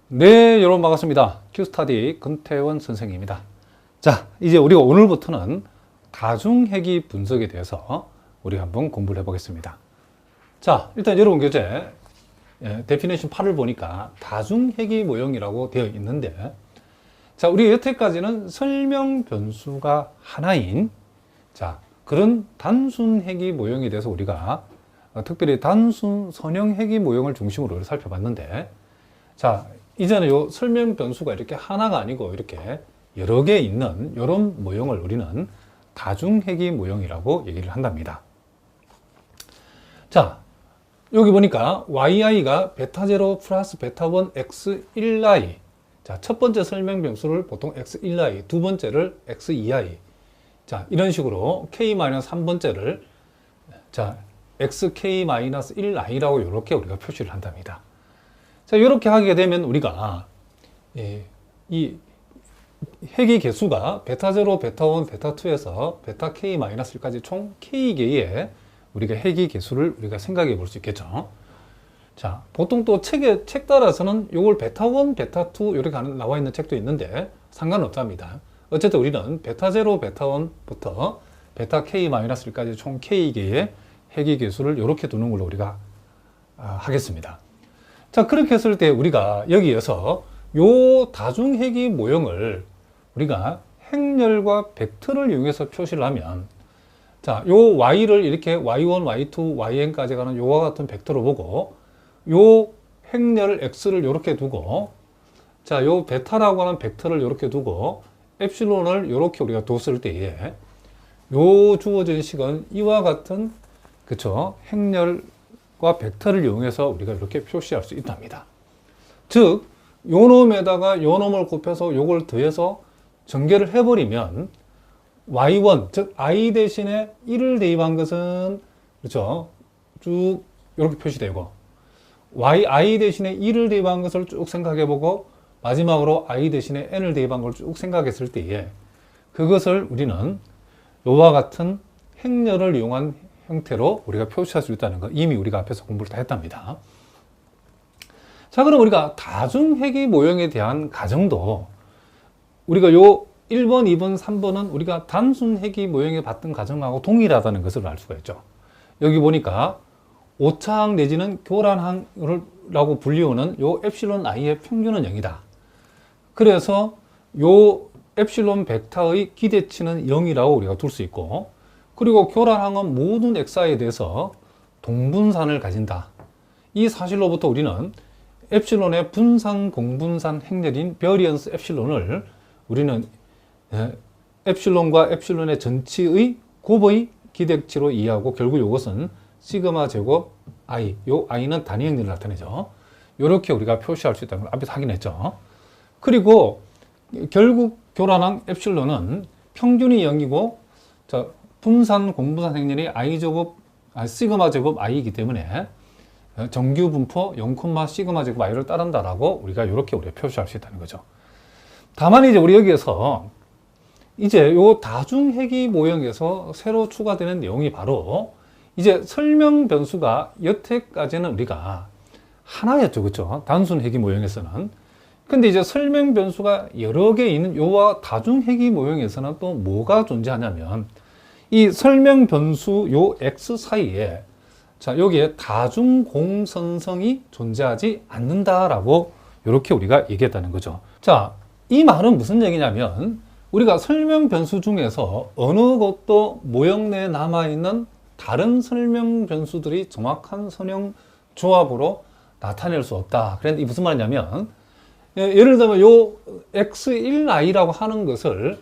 네, 여러분 반갑습니다. 큐스타디 근태원 선생님입니다. 자, 이제 우리가 오늘부터는 다중회귀 분석에 대해서 우리가 한번 공부를 해보겠습니다. 자, 일단 여러분 교재 데피니션 8을 보니까 다중회귀 모형이라고 되어 있는데, 자, 우리 여태까지는 설명 변수가 하나인 그런 단순 회귀 모형에 대해서 우리가 특별히 단순 선형 회귀 모형을 중심으로 살펴봤는데, 자, 이제는 요 설명 변수가 이렇게 하나가 아니고 이렇게 여러 개 있는 이런 모형을 우리는 다중회귀 모형이라고 얘기를 한답니다. 자, 여기 보니까 yi가 베타0 플러스 베타1 x1i. 자, 첫 번째 설명 변수를 보통 x1i, 두 번째를 x2i. 자, 이런 식으로 k-3번째를 자, xk-1i라고 이렇게 우리가 표시를 한답니다. 자, 이렇게 하게 되면 우리가 이 회귀 개수가 베타0, 베타1, 베타2에서 베타 k-1까지 총 k개의 우리가 회귀 개수를 우리가 생각해 볼 수 있겠죠. 자, 보통 또 책 따라서는 요걸 베타1, 베타2 이렇게 나와 있는 책도 있는데 상관없답니다. 어쨌든 우리는 베타0, 베타1부터 베타 k-1까지 총 k개의 회귀 개수를 이렇게 두는 걸로 우리가 하겠습니다. 자, 그렇게 했을 때 우리가 여기에서 요 다중회귀 모형을 우리가 행렬과 벡터를 이용해서 표시를 하면, 자, 요 y를 이렇게 y1, y2, yn까지 가는 요와 같은 벡터로 보고, 요 행렬 x를 이렇게 두고, 자, 요 베타라고 하는 벡터를 이렇게 두고, 엡실론을 이렇게 우리가 뒀을 때에 요 주어진 식은 이와 같은, 그쵸, 행렬과 벡터를 이용해서 우리가 이렇게 표시할 수 있답니다. 즉, 요 놈에다가 요 놈을 곱해서 요걸 더해서 전개를 해버리면 y1, 즉 i 대신에 1을 대입한 것은, 그렇죠, 쭉 이렇게 표시되고, i 대신에 1을 대입한 것을 쭉 생각해보고, 마지막으로 i 대신에 n을 대입한 걸 쭉 생각했을 때에 그것을 우리는 요와 같은 행렬을 이용한 형태로 우리가 표시할 수 있다는 거, 이미 우리가 앞에서 공부를 다 했답니다. 자, 그럼 우리가 다중회귀 모형에 대한 가정도 우리가 요 1번, 2번, 3번은 우리가 단순 회귀 모형에 봤던 가정하고 동일하다는 것을 알 수가 있죠. 여기 보니까 오차항 내지는 교란항이라고 불리우는 요 엡실론 i의 평균은 0이다. 그래서 요 엡실론 벡터의 기대치는 0이라고 우리가 둘 수 있고, 그리고 교란항은 모든 xi에 대해서 동분산을 가진다. 이 사실로부터 우리는 엡실론의 분산 공분산 행렬인 베리언스 엡실론을 우리는 엡실론과 엡실론의 전치의 곱의 기대치로 이해하고, 결국 이것은 시그마 제곱 i, 요 i는 단위 행렬을 나타내죠. 이렇게 우리가 표시할 수 있다는 걸 앞에서 확인했죠. 그리고 결국 교란항 엡실론은 평균이 0이고, 자, 분산 공분산 행렬이 시그마 제곱 i이기 때문에 정규 분포 0, 시그마 제곱 i를 따른다라고 우리가 표시할 수 있다는 거죠. 다만 이제 우리 여기에서 이제 요 다중회귀 모형에서 새로 추가되는 내용이 바로 이제 설명 변수가 여태까지는 우리가 하나였죠. 그렇죠? 단순 회귀 모형에서는. 근데 이제 설명 변수가 여러 개 있는 요와 다중회귀 모형에서는 또 뭐가 존재하냐면, 이 설명 변수 요 x 사이에, 자, 여기에 다중공선성이 존재하지 않는다라고 이렇게 우리가 얘기했다는 거죠. 자, 이 말은 무슨 얘기냐면, 우리가 설명 변수 중에서 어느 것도 모형 내에 남아있는 다른 설명 변수들이 정확한 선형 조합으로 나타낼 수 없다. 그런데 이게 무슨 말이냐면, 예를 들면 요 x1i라고 하는 것을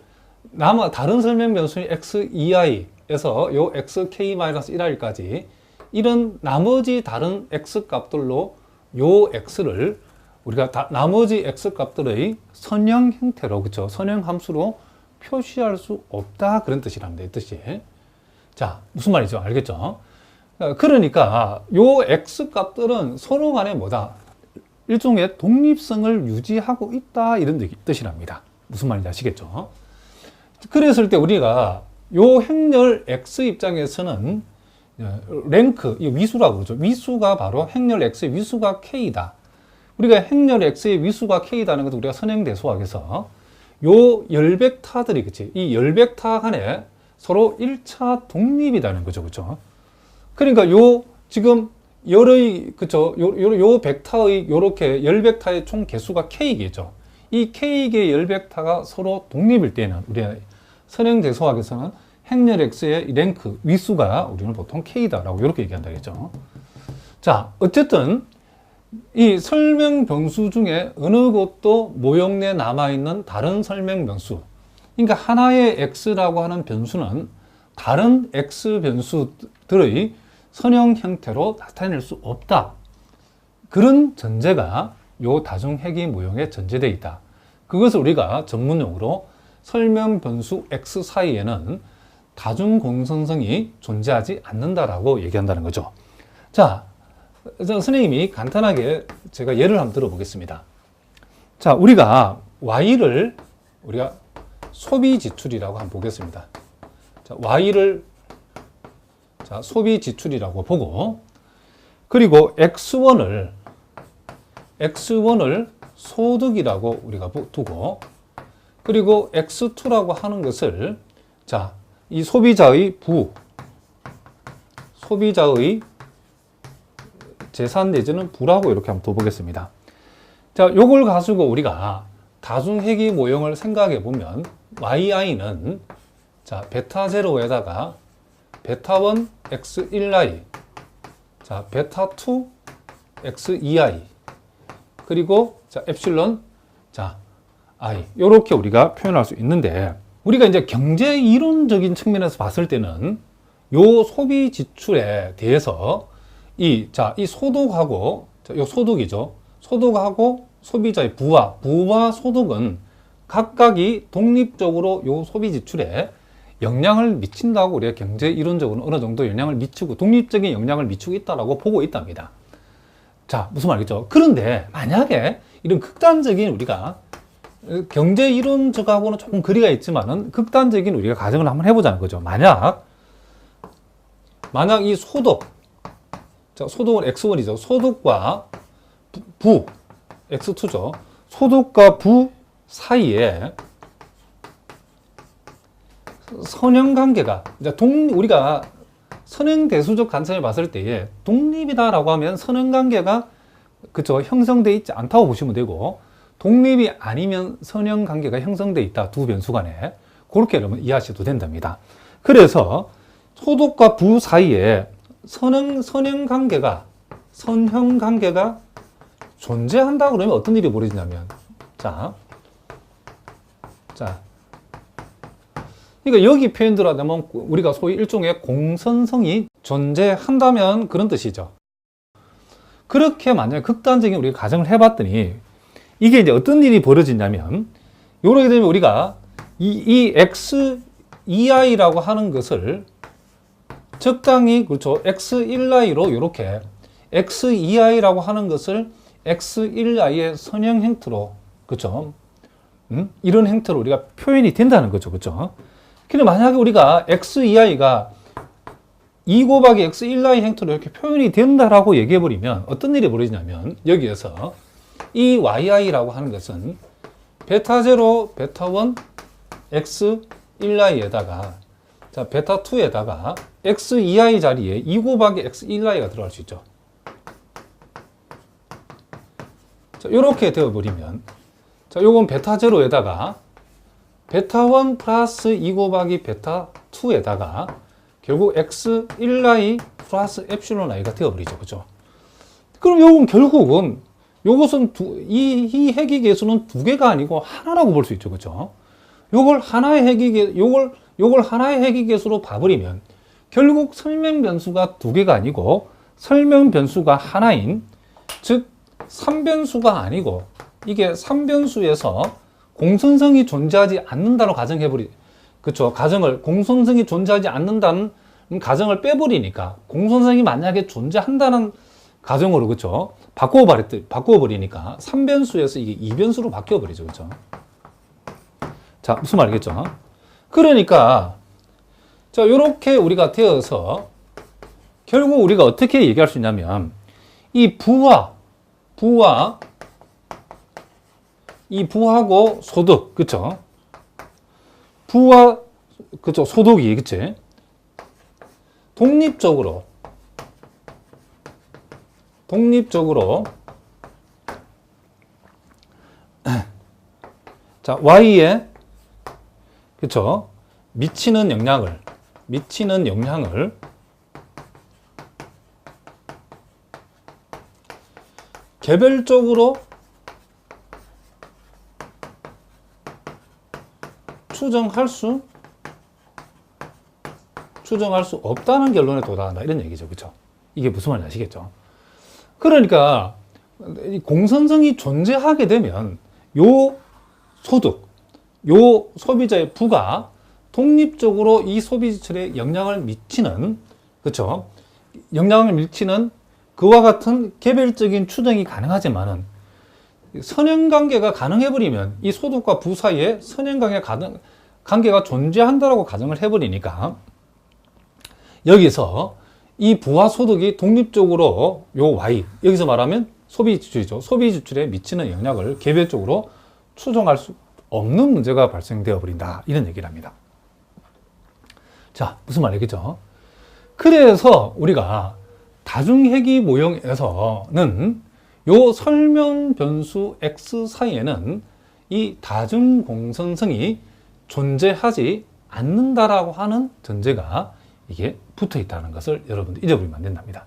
다른 설명 변수인 x2i에서 요 xk-1i까지 이런 나머지 다른 x 값들로 요 x를 우리가 나머지 x 값들의 선형 형태로, 그렇죠, 선형 함수로 표시할 수 없다, 그런 뜻이랍니다. 이 뜻이. 자, 무슨 말이죠? 알겠죠? 그러니까 요 x 값들은 서로 간에 뭐다? 일종의 독립성을 유지하고 있다, 이런 뜻이랍니다. 무슨 말인지 아시겠죠? 그랬을 때 우리가 요 행렬 x 입장에서는 랭크, 이 위수라고 그러죠. 위수가 바로 행렬 x의 위수가 k다. 우리가 행렬 x의 위수가 k다는 것도 우리가 선행대소학에서 요 열벡터들이, 그치? 이 열벡터 간에 서로 1차 독립이라는 거죠. 그죠? 그러니까 요 지금 열의, 그쵸? 요 벡터의 요렇게 열벡터의 총 개수가 k개죠. 이 k개의 열벡터가 서로 독립일 때는 우리가 선행대소학에서는 행렬 x의 랭크 위수가 우리는 보통 k다라고 이렇게 얘기한다겠죠. 자, 어쨌든 이 설명 변수 중에 어느 것도 모형 내에 남아있는 다른 설명 변수, 그러니까 하나의 x라고 하는 변수는 다른 x 변수들의 선형 형태로 나타낼 수 없다. 그런 전제가 요 다중회귀 모형에 전제되어 있다. 그것을 우리가 전문용어로 설명 변수 x 사이에는 다중 공선성이 존재하지 않는다라고 얘기한다는 거죠. 자, 선생님이 간단하게 제가 예를 한번 들어보겠습니다. 자, 우리가 y를 우리가 소비 지출이라고 한번 보겠습니다. 자, y를 자, 소비 지출이라고 보고, 그리고 x1을 소득이라고 우리가 두고, 그리고 x2라고 하는 것을 자, 이 소비자의 재산 내지는 부라고 이렇게 한번 둬보겠습니다. 자, 요걸 가지고 우리가 다중회귀 모형을 생각해 보면 yi는 자, 베타0에다가 베타1 x1i, 자, 베타2 x2i, 그리고 자, 엡실론 자, i, 요렇게 우리가 표현할 수 있는데, 우리가 이제 경제 이론적인 측면에서 봤을 때는 요 소비 지출에 대해서 이 소득하고, 요 소득이죠. 소득하고 소비자의 부와 소득은 각각이 독립적으로 요 소비 지출에 영향을 미친다고 우리가 경제 이론적으로 어느 정도 영향을 미치고, 독립적인 영향을 미치고 있다라고 보고 있답니다. 자, 무슨 말이죠? 그런데 만약에 이런 극단적인 우리가 경제 이론적하고는 조금 거리가 있지만은 극단적인 우리가 가정을 한번 해보자는 거죠. 만약 이 자, 소득은 x1이죠. 소득과 부, x2죠. 소득과 부 사이에 선형관계가, 우리가 선행대수적 관점에 봤을 때에 독립이다라고 하면 선형관계가 그쵸, 형성되어 있지 않다고 보시면 되고, 독립이 아니면 선형관계가 형성되어 있다. 두 변수 간에. 그렇게 여러분 이해하셔도 된답니다. 그래서 소득과 부 사이에 선형관계가 존재한다 그러면 어떤 일이 벌어지냐면, 자, 그러니까 여기 표현대로 하면 우리가 소위 일종의 공선성이 존재한다면 그런 뜻이죠. 그렇게 만약 극단적인 우리가 가정을 해봤더니 이게 이제 어떤 일이 벌어지냐면, 요렇게 되면 우리가 이 x2i라고 하는 것을 적당히, 그렇죠, x1i로 요렇게 x2i라고 하는 것을 x1i의 선형 형태로, 그렇죠, 이런 형태로 우리가 표현이 된다는 거죠. 그렇죠? 근데 만약에 우리가 x2i가 2 곱하기 x1i 형태로 이렇게 표현이 된다라고 얘기해버리면 어떤 일이 벌어지냐면, 여기에서 이 yi라고 하는 것은 베타0, 베타1, x1i에다가 자, 베타2에다가 x2i 자리에 2 곱하기 x1i가 들어갈 수 있죠. 자, 이렇게 되어버리면, 자, 요건 베타0에다가 베타1 플러스 2 곱하기 베타2에다가 결국 x1i 플러스 엡실론 i가 되어버리죠. 그죠? 그럼 요건 결국은 요것은 이 회귀 계수는 두 개가 아니고 하나라고 볼 수 있죠. 그죠? 요걸 하나의 회귀 계수로 봐버리면 결국 설명 변수가 두 개가 아니고 설명 변수가 하나인, 즉 3변수가 아니고 이게 3변수에서 공선성이 존재하지 않는다로 가정해버리, 그쵸? 공선성이 존재하지 않는다는 가정을 빼버리니까, 공선성이 만약에 존재한다는 가정으로, 그쵸? 바꾸어버리니까 3변수에서 이게 2변수로 바뀌어버리죠. 그쵸? 자, 무슨 말이겠죠? 그러니까, 자, 요렇게 우리가 되어서 결국 우리가 어떻게 얘기할 수 있냐면, 이 부와 이 부하고 소득, 그쵸? 부와, 그쵸? 소득이, 그치? 독립적으로 자, Y에, 그쵸? 미치는 영향을 개별적으로 추정할 수 없다는 결론에 도달한다. 이런 얘기죠. 그쵸? 이게 무슨 말인지 아시겠죠? 그러니까, 이 공선성이 존재하게 되면, 요 소득, 요 소비자의 부가 독립적으로 이 소비 지출에 영향을 미치는, 그쵸? 영향을 미치는 그와 같은 개별적인 추정이 가능하지만은, 선행관계가 가능해버리면 이 소득과 부 사이에 관계가 존재한다라고 가정을 해버리니까 여기서 이 부와 소득이 독립적으로 요 Y, 여기서 말하면 소비 지출이죠. 소비 지출에 미치는 영향을 개별적으로 추정할 수 없는 문제가 발생되어 버린다. 이런 얘기를 합니다. 자, 무슨 말이겠죠? 그래서 우리가 다중회귀 모형에서는 요 설명 변수 X 사이에는 이 다중공선성이 존재하지 않는다라고 하는 전제가 이게 붙어 있다는 것을 여러분들 잊어버리면 안 된답니다.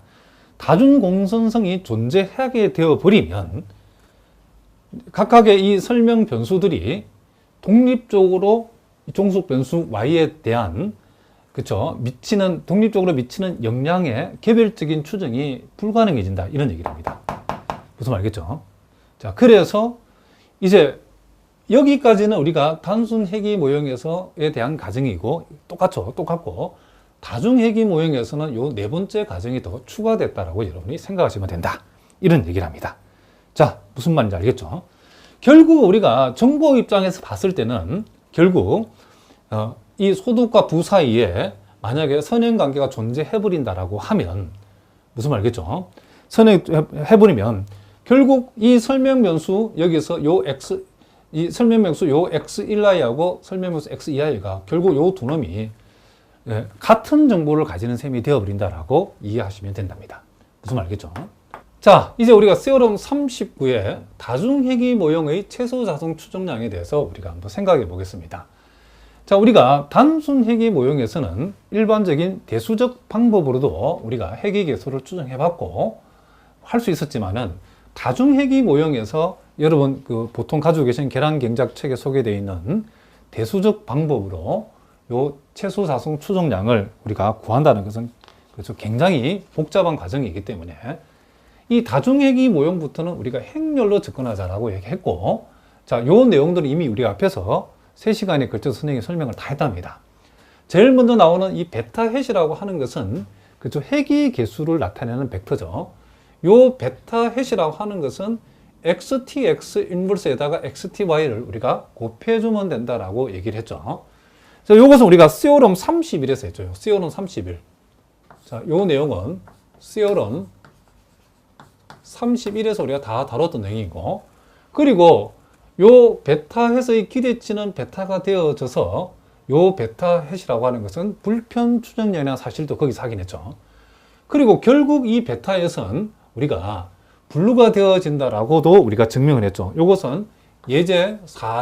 다중공선성이 존재하게 되어 버리면 각각의 이 설명 변수들이 독립적으로 종속 변수 Y에 대한 그쵸 독립적으로 미치는 영향의 개별적인 추정이 불가능해진다. 이런 얘기를 합니다. 무슨 말이겠죠? 자, 그래서 이제 여기까지는 우리가 단순 회귀 모형에서에 대한 가정이고 똑같고 다중회귀 모형에서는 요 네 번째 가정이 더 추가됐다라고 여러분이 생각하시면 된다. 이런 얘기를 합니다. 자, 무슨 말인지 알겠죠? 결국 우리가 정보 입장에서 봤을 때는 결국 이 소득과 부 사이에 만약에 선행관계가 존재해버린다라고 하면 무슨 말이겠죠? 선행해버리면 결국 이 설명변수 여기서 요 X 이 설명변수 요 X1i하고 설명변수 X2i가 결국 요 두 놈이 같은 정보를 가지는 셈이 되어버린다라고 이해하시면 된답니다. 무슨 말이겠죠? 자, 이제 우리가 세어럼 39의 다중회귀 모형의 최소 자성 추정량에 대해서 우리가 한번 생각해 보겠습니다. 자, 우리가 단순 회귀 모형에서는 일반적인 대수적 방법으로도 우리가 회귀 개수를 추정해 봤고 할 수 있었지만은 다중회귀 모형에서 여러분 보통 가지고 계신 계량경작 책에 소개되어 있는 대수적 방법으로 요 최소 자성 추정량을 우리가 구한다는 것은 그렇죠. 굉장히 복잡한 과정이기 때문에 이 다중회귀 모형부터는 우리가 행렬로 접근하자라고 얘기했고, 자, 요 내용들은 이미 우리가 앞에서 3시간에 걸쳐서 선생님이 설명을 다 했답니다. 제일 먼저 나오는 이 베타 해시라고 하는 것은 그렇죠. 회귀 개수를 나타내는 벡터죠. 요 베타 해시라고 하는 것은 XTX 인버스에다가 XTY를 우리가 곱해주면 된다라고 얘기를 했죠. 자, 요것은 우리가 세어럼 31에서 했죠. 세어럼 31. 자, 요 내용은 세어럼 31에서 우리가 다 다뤘던 내용이고, 그리고 요 베타 해서의 기대치는 베타가 되어져서 요 베타 해시라고 하는 것은 불편 추정량이라는 사실도 거기서 확인했죠. 그리고 결국 이 베타 해는 우리가 분류가 되어진다라고도 우리가 증명을 했죠. 요것은 예제 4